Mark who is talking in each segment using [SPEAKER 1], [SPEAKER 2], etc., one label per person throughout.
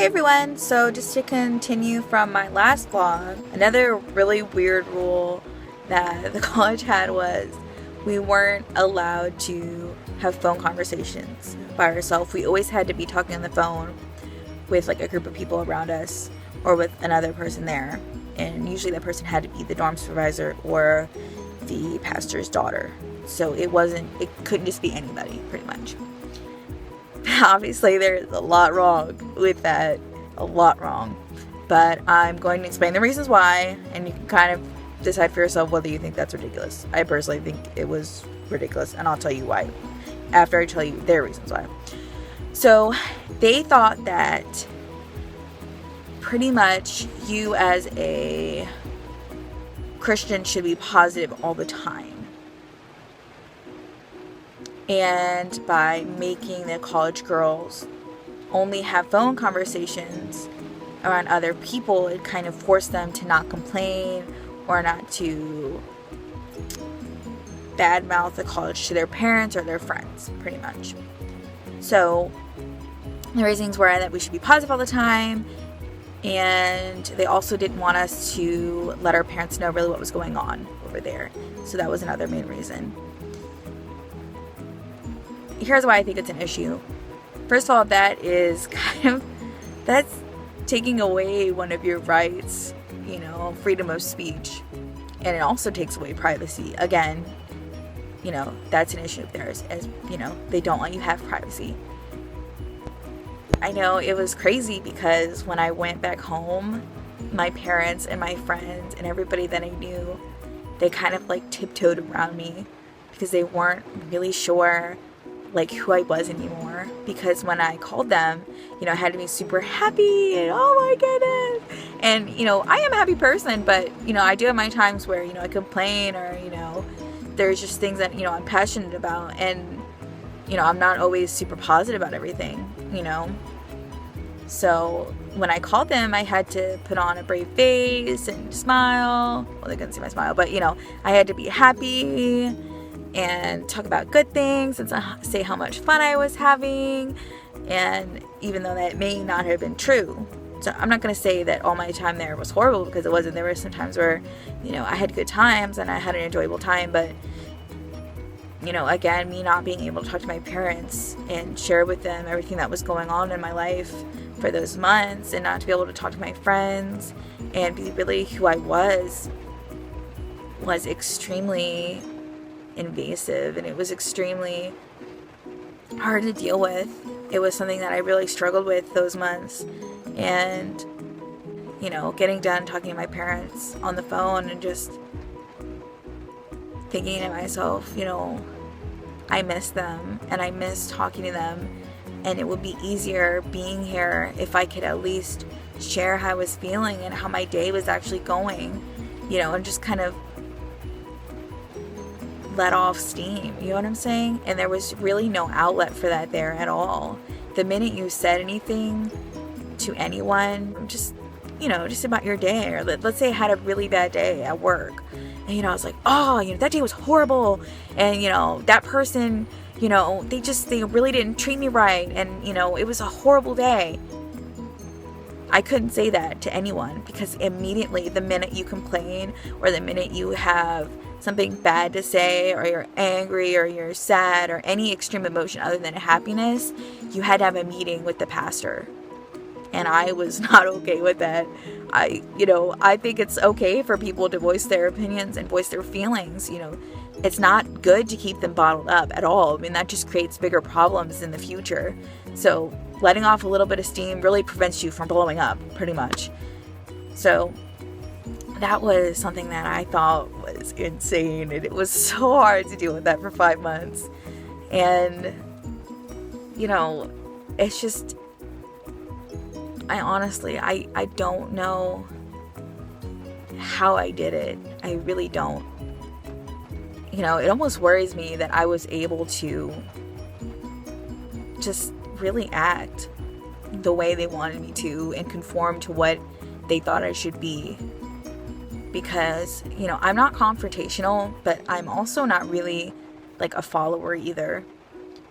[SPEAKER 1] Hey everyone, so just to continue from my last vlog, another really weird rule that the college had was we weren't allowed to have phone conversations by ourselves. We always had to be talking on the phone with like a group of people around us or with another person there. And usually that person had to be the dorm supervisor or the pastor's daughter. So it couldn't just be anybody pretty much. Obviously, there's a lot wrong with that. A lot wrong. But I'm going to explain the reasons why, and you can kind of decide for yourself whether you think that's ridiculous. I personally think it was ridiculous, and I'll tell you why after I tell you their reasons why. So, they thought that pretty much you as a Christian should be positive all the time. And by making the college girls only have phone conversations around other people, it kind of forced them to not complain or not to badmouth the college to their parents or their friends, pretty much. So the reasons were that we should be positive all the time, and they also didn't want us to let our parents know really what was going on over there. So that was another main reason. Here's why I think it's an issue. First of all, that's taking away one of your rights, freedom of speech. And it also takes away privacy. Again, that's an issue of theirs, as they don't let you have privacy. I know it was crazy because when I went back home, my parents and my friends and everybody that I knew, they kind of like tiptoed around me because they weren't really sure who I was anymore, because when I called them, I had to be super happy and oh my goodness, and I am a happy person, but I do have my times where I complain or there's just things that I'm passionate about, and I'm not always super positive about everything, so when I called them, I had to put on a brave face and smile. Well, they couldn't see my smile, but I had to be happy and talk about good things and say how much fun I was having, and even though that may not have been true. So I'm not going to say that all my time there was horrible, because it wasn't. There were some times where I had good times and I had an enjoyable time, but again, me not being able to talk to my parents and share with them everything that was going on in my life for those months, and not to be able to talk to my friends and be really who I was extremely invasive, and it was extremely hard to deal with. It was something that I really struggled with those months, and getting done talking to my parents on the phone and just thinking to myself, I miss them and I miss talking to them, and it would be easier being here if I could at least share how I was feeling and how my day was actually going, and just kind of let off steam, you know what I'm saying? And there was really no outlet for that there at all. The minute you said anything to anyone, just about your day, or let's say I had a really bad day at work, and I was like, oh, that day was horrible, and that person, they really didn't treat me right, and it was a horrible day. I couldn't say that to anyone, because immediately the minute you complain, or the minute you have something bad to say, or you're angry, or you're sad, or any extreme emotion other than happiness, you had to have a meeting with the pastor. And I was not okay with that. I think it's okay for people to voice their opinions and voice their feelings. It's not good to keep them bottled up at all. I mean, that just creates bigger problems in the future. So letting off a little bit of steam really prevents you from blowing up, pretty much. So that was something that I thought was insane, and it was so hard to deal with that for 5 months. And it's just, I honestly don't know how I did it. I really don't. It almost worries me that I was able to just really act the way they wanted me to and conform to what they thought I should be. Because, I'm not confrontational, but I'm also not really a follower either.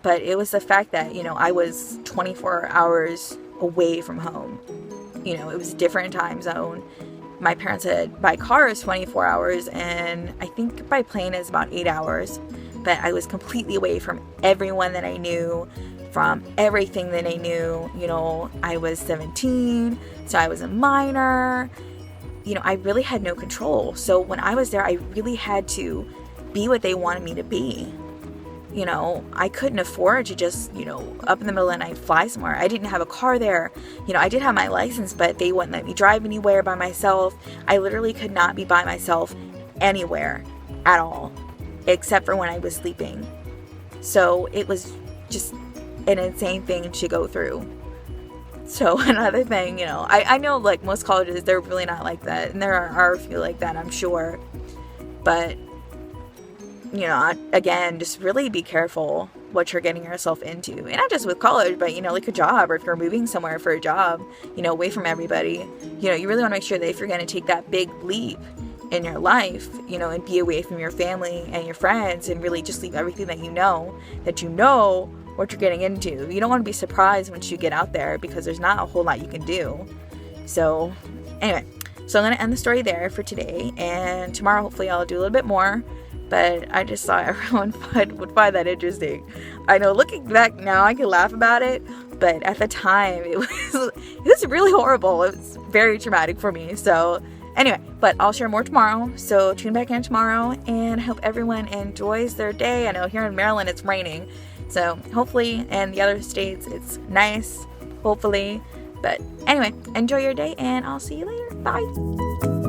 [SPEAKER 1] But it was the fact that, I was 24 hours away from home. You know, it was a different time zone. My parents said by car is 24 hours, and I think by plane is about 8 hours. But I was completely away from everyone that I knew, from everything that I knew. You know, I was 17, so I was a minor. You know, I really had no control. So when I was there, I really had to be what they wanted me to be. You know, I couldn't afford to just, you know, up in the middle of the night fly somewhere. I didn't have a car there. You know, I did have my license, but they wouldn't let me drive anywhere by myself. I literally could not be by myself anywhere at all, except for when I was sleeping. So it was just an insane thing to go through. So another thing, you know, I know like most colleges, they're really not like that. And there are a few like that, I'm sure. But you know, again, just really be careful what you're getting yourself into. And not just with college, but, you know, like a job, or if you're moving somewhere for a job, you know, away from everybody, you know, you really want to make sure that if you're going to take that big leap in your life, you know, and be away from your family and your friends and really just leave everything that you know what you're getting into. You don't want to be surprised once you get out there, because there's not a whole lot you can do. So anyway, so I'm going to end the story there for today. And tomorrow, hopefully I'll do a little bit more. But I just thought everyone would find that interesting. I know, looking back now, I can laugh about it, but at the time, it was really horrible. It was very traumatic for me. So anyway, but I'll share more tomorrow. So tune back in tomorrow, and I hope everyone enjoys their day. I know here in Maryland, it's raining. So hopefully in the other states, it's nice, hopefully. But anyway, enjoy your day, and I'll see you later. Bye.